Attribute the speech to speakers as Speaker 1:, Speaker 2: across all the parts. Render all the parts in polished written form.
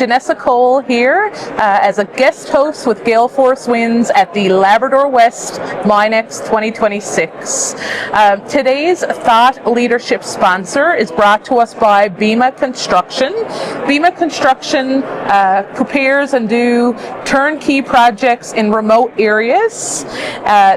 Speaker 1: Janessa Cole here as a guest host with Gale Force Winds at the LabWest MINEx 2026. Today's thought leadership sponsor is brought to us by BEMA Construction. BEMA Construction prepares and do turnkey projects in remote areas.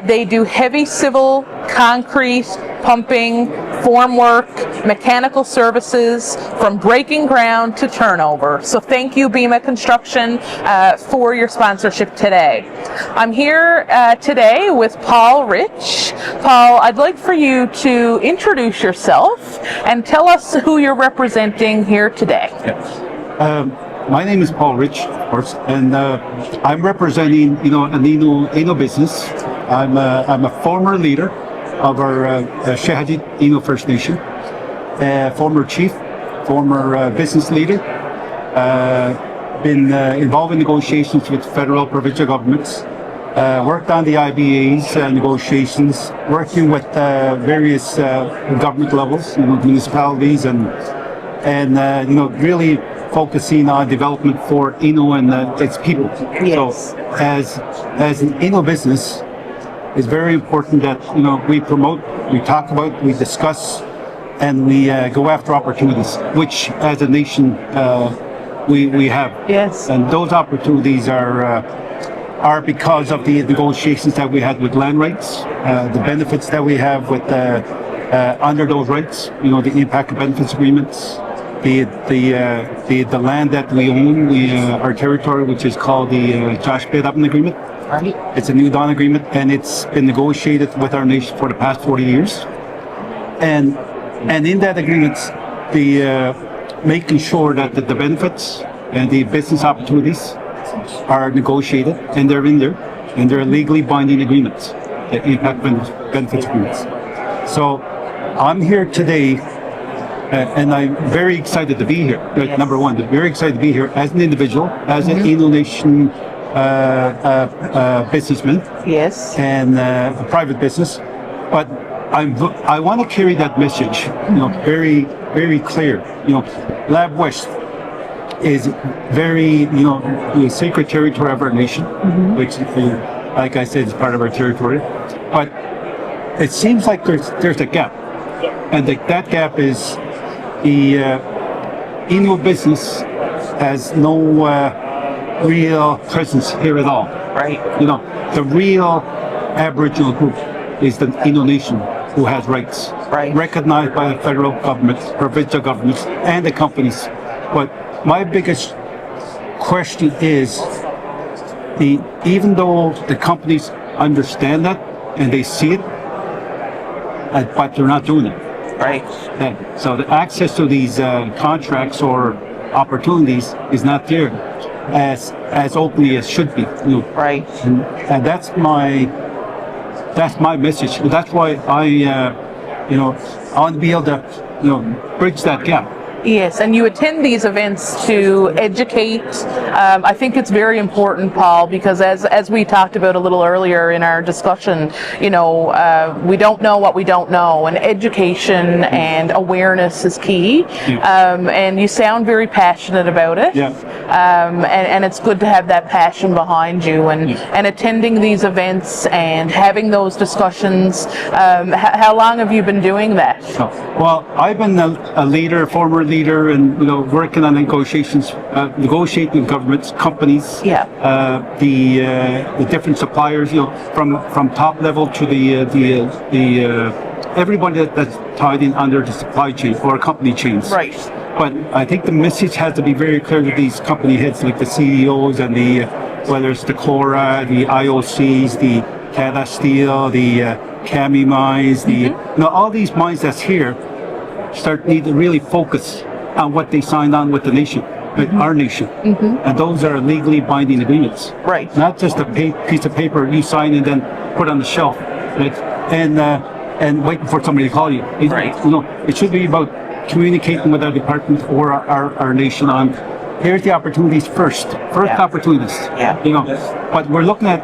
Speaker 1: They do heavy civil, concrete, pumping, formwork, mechanical services from breaking ground to turnover. So thank you, BEMA Construction, for your sponsorship today. I'm here today with Paul Rich. Paul, I'd like for you to introduce yourself and tell us who you're representing here today.
Speaker 2: My name is Paul Rich, of course, and I'm representing, an Ino business. I'm a former leader of our Shehadit Ino First Nation, former chief, former business leader, been involved in negotiations with federal, provincial governments, worked on the IBA's negotiations, working with various government levels, municipalities, and really focusing on development for Ino and its people.
Speaker 1: Yes.
Speaker 2: So as an Ino business, it's very important that we promote, we talk about, we discuss, and we go after opportunities, which as a nation we have. Yes. And those opportunities are because of the negotiations that we had with land rights, the benefits that we have with under those rights, the impact benefits agreements, the land that we own, our territory, which is called the Josh Bedapin Agreement. Right. It's a New Dawn Agreement, and it's been negotiated with our nation for the past 40 years. And in that agreement, making sure that the benefits and the business opportunities are negotiated, and they're in there, and they're legally binding agreements, the impact benefits agreements. So I'm here today. And I'm very excited to be here. Yes. Number one, very excited to be here as an individual, as an Ino Nation businessman. Yes. And a private business. But I want to carry that message, very, very clear. LabWest is very, the sacred territory of our nation, which, like I said, is part of our territory. But it seems like there's a gap, and that gap is the Ino business has no real presence here at all. Right. The real Aboriginal group is the Ino Nation, who has rights, right, recognized by the federal government, provincial governments, and the companies. But my biggest question is, even though the companies understand that and they see it, but they're not doing it. Right. So the access to these contracts or opportunities is not there as openly as should be. Right. And that's my message. That's why I want to be able to bridge that gap. Yes, and you attend these events to educate. I think it's very important, Paul, because as we talked about a little earlier in our discussion, we don't know what we don't know, and education and awareness is key. And you sound very passionate about it. Yeah. And it's good to have that passion behind you, and attending these events and having those discussions. How long have you been doing that? Well, I've been a leader, former leader, and working on negotiations, negotiating with governments, companies, the different suppliers, from top level to the everybody that's tied in under the supply chain or company chains. Right. But I think the message has to be very clear to these company heads, like the CEOs and whether it's the Cora, the IOCs, the Canada Steel, the Kami mines, all these mines that's here need to really focus on what they signed on with the nation, with our nation. And those are legally binding agreements. Right. Not just a piece of paper you sign and then put on the shelf, right? And waiting for somebody to call you. It should be about communicating with our department or our nation on, here's the opportunities first opportunities. But we're looking at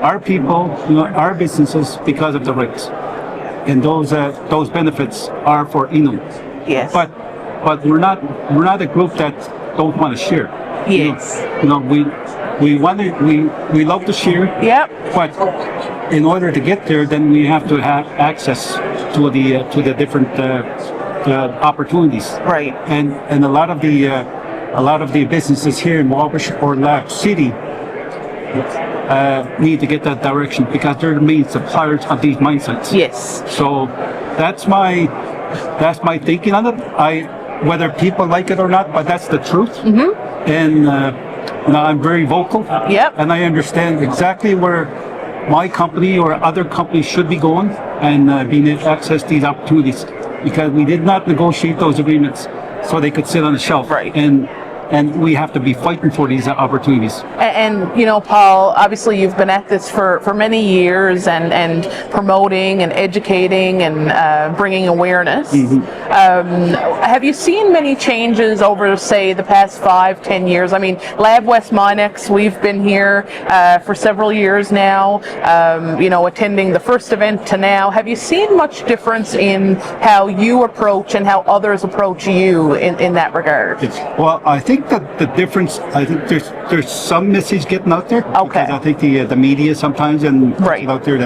Speaker 2: our people, our businesses because of the rights, and those benefits are for Ino. Yes. But we're not a group that don't want to share.
Speaker 1: Yes.
Speaker 2: We love to share.
Speaker 1: Yep.
Speaker 2: But in order to get there, then we have to have access to the different opportunities.
Speaker 1: Right.
Speaker 2: And a lot of the businesses here in Wabash or Lab City need to get that direction because they're the main suppliers of these mine sites.
Speaker 1: Yes.
Speaker 2: So that's my thinking on it. Whether people like it or not, but that's the truth. Mm-hmm. And I'm very vocal.
Speaker 1: Yep.
Speaker 2: And I understand exactly where my company or other companies should be going and being able to access these opportunities because we did not negotiate those agreements so they could sit on the shelf.
Speaker 1: Right.
Speaker 2: And we have to be fighting for these opportunities.
Speaker 1: And Paul, obviously you've been at this for many years and promoting and educating and bringing awareness. Mm-hmm. Have you seen many changes over, say, the past 5-10 years? I mean, LabWest MINEx, we've been here for several years now, attending the first event to now. Have you seen much difference in how you approach and how others approach you in that regard?
Speaker 2: Well, I think that the difference, I think there's some message getting out there.
Speaker 1: Okay.
Speaker 2: I think the media sometimes and
Speaker 1: right.
Speaker 2: out there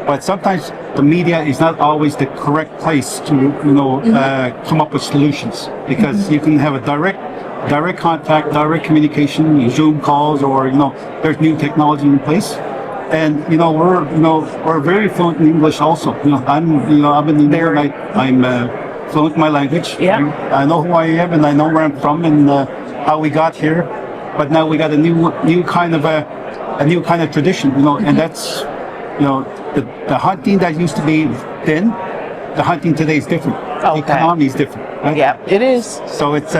Speaker 2: but sometimes the media is not always the correct place to mm-hmm. Come up with solutions because mm-hmm. you can have a direct contact, direct communication, Zoom calls, or there's new technology in place. And we're very fluent in English also. I've been in there. I'm fluent in my language.
Speaker 1: Yeah.
Speaker 2: I know who I am and I know where I'm from and how we got here. But now we got a new kind of tradition, and that's the hunting that used to be then, the hunting today is different.
Speaker 1: Okay.
Speaker 2: The economy is different. Right?
Speaker 1: Yeah, it is.
Speaker 2: So it's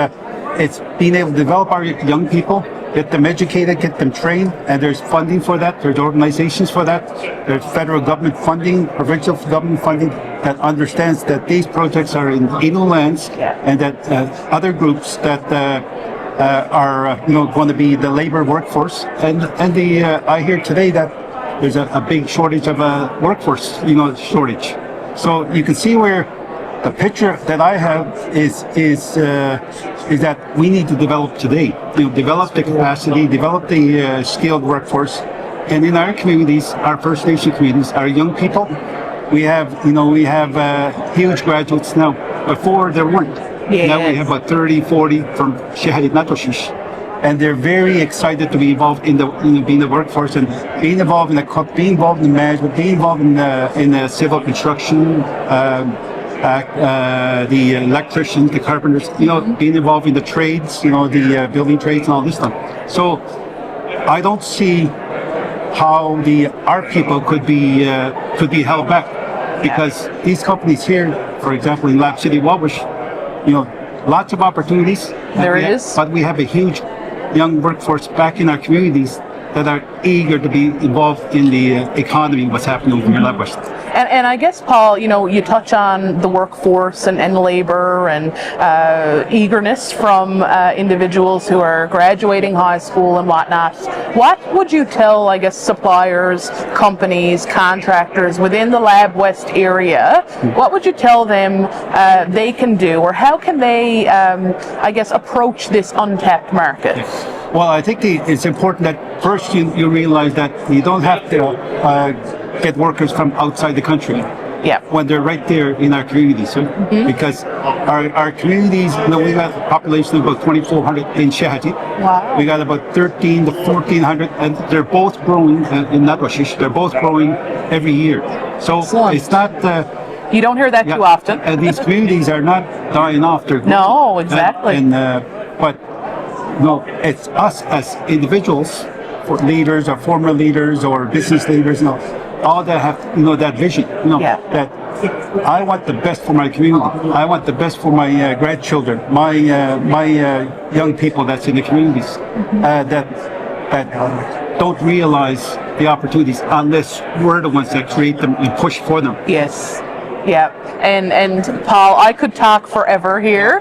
Speaker 2: being able to develop our young people, get them educated, get them trained, and there's funding for that. There's organizations for that. There's federal government funding, provincial government funding that understands that these projects are in Innu lands, and that other groups that are going to be the labor workforce. And I hear today that there's a big shortage of a workforce, shortage. So you can see where the picture that I have is that we need to develop today. Develop the capacity, develop the skilled workforce, and in our communities, our First Nation communities, our young people, we have huge graduates now. Before there weren't. Yes. Now we have about 30, 40 from Shehadit Natoshish. And they're very excited to be involved in being the workforce and being involved in being involved in management, being involved in the civil construction, the electricians, the carpenters, being involved in the trades, the building trades and all this stuff. So I don't see how our people could be held back because these companies here, for example, in Lab City, Wabash, lots of opportunities.
Speaker 1: There is.
Speaker 2: But we have a huge young workforce back in our communities that are eager to be involved in the economy, what's happening over here in LabWest.
Speaker 1: And I guess, Paul, you touch on the workforce and labor and eagerness from individuals who are graduating high school and whatnot. What would you tell, I guess, suppliers, companies, contractors within the LabWest area? What would you tell them they can do, or how can they, approach this untapped market?
Speaker 2: Well, I think it's important that first you realize that you don't have to get workers from outside the country.
Speaker 1: Yeah. When
Speaker 2: they're right there in our communities, right? Mm-hmm. Because our communities, we got a population of about 2,400 in Shehadit.
Speaker 1: Wow.
Speaker 2: We got about 13 to 1,400, and they're both growing in Natoshish. They're both growing every year. So excellent. It's not.
Speaker 1: You don't hear that too often.
Speaker 2: And these communities are not dying off.
Speaker 1: No, exactly.
Speaker 2: But it's us as individuals, for leaders or former leaders or business leaders, all that have that vision, that I want the best for my community. I want the best for my grandchildren, my young people that's in the communities, mm-hmm. that don't realize the opportunities unless we're the ones that create them and push for them.
Speaker 1: Yes. Yeah, and Paul, I could talk forever here.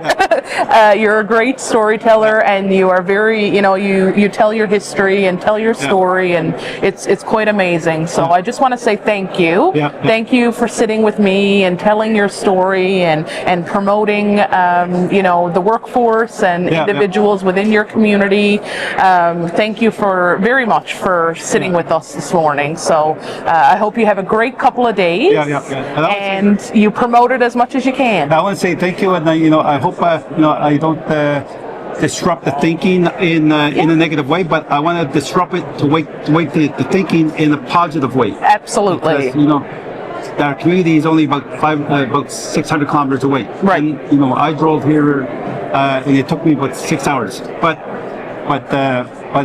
Speaker 1: You're a great storyteller, and you are very, you tell your history and tell your story, and it's quite amazing. So I just want to say thank you. Thank you for sitting with me and telling your story and promoting, the workforce and individuals within your community. Thank you very much for sitting with us this morning. So I hope you have a great couple of days. And you promote it as much as you can.
Speaker 2: I want to say thank you, and I hope I don't disrupt the thinking in a negative way, but I want to disrupt it to make the thinking in a positive way.
Speaker 1: Absolutely.
Speaker 2: Because, our community is only about 600 kilometers away.
Speaker 1: Right.
Speaker 2: And, I drove here, and it took me about 6 hours. But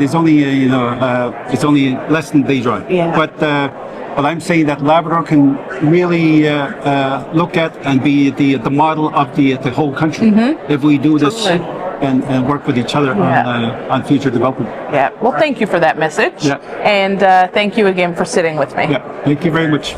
Speaker 2: it's only it's only less than a day drive.
Speaker 1: Yeah.
Speaker 2: But I'm saying that Labrador can really look at and be the model of the whole country if we do this and work with each other on future development.
Speaker 1: Yeah. Well, thank you for that message.
Speaker 2: Yeah.
Speaker 1: And thank you again for sitting with me.
Speaker 2: Yeah. Thank you very much.